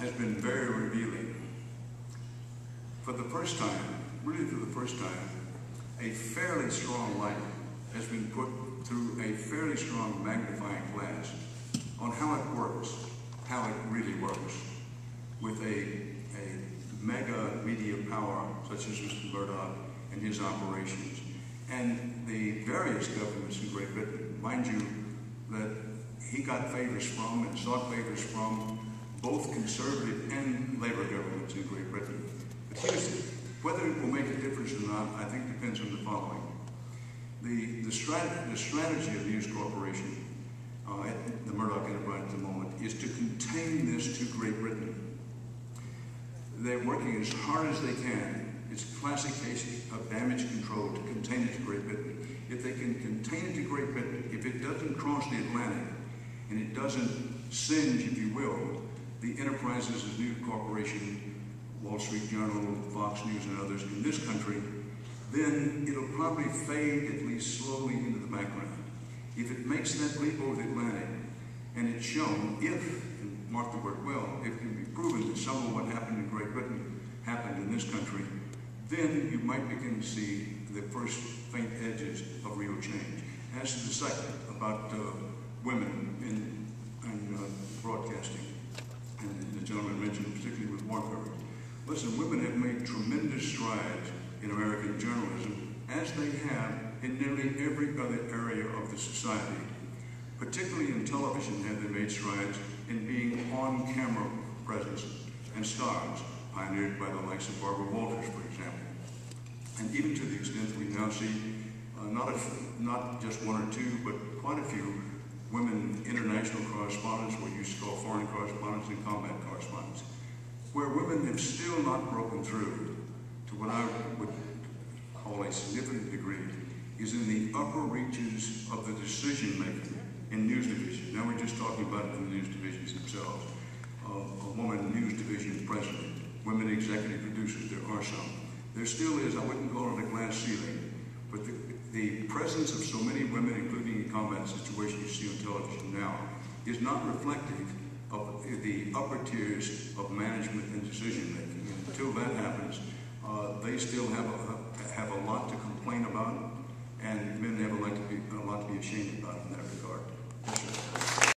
has been very revealing. For the first time, really for the first time, a fairly strong light has been put through a fairly strong magnifying glass on how it works, how it really works, with a mega media power such as Mr. Murdoch and his operations, and the various governments in Great Britain. Mind you, that he got favors from and sought favors from both conservative and Labour governments in Great Britain. But whether it will make a difference or not, I think depends on the following. The strategy of the News Corporation, the Murdoch enterprise at the moment, is to contain this to Great Britain. They're working as hard as they can. It's a classic case of damage control to contain it to Great Britain. If they can contain it to Great Britain, if it doesn't cross the Atlantic, and it doesn't singe, if you will, the enterprises of the News Corporation, Wall Street Journal, Fox News, and others in this country, then it'll probably fade at least slowly into the background. If it makes that leap over the Atlantic, and it's shown, if, and mark the word well, if it can be proven that some of what happened in Great Britain happened in this country, then you might begin to see the first faint edges of real change. As to the second, about women in broadcasting, and the gentleman mentioned particularly with war coverage. Listen, women have made tremendous strides in American journalism, as they have in nearly every other area of the society. Particularly in television have they made strides in being on-camera presence and stars, pioneered by the likes of Arbor, for example. And even to the extent that we now see not just one or two, but quite a few women international correspondents, what you used to call foreign correspondents and combat correspondents, where women have still not broken through to what I would call a significant degree, is in the upper reaches of the decision-making in news divisions. Now we're just talking about it in the news divisions themselves. A woman news division president, women executive producers, there are some. There still is, I wouldn't call it a glass ceiling, but the presence of so many women, including in combat situations you see on television now, is not reflective of the upper tiers of management and decision making. And until that happens, they still have a lot to complain about, and men have a lot to be ashamed about in that regard.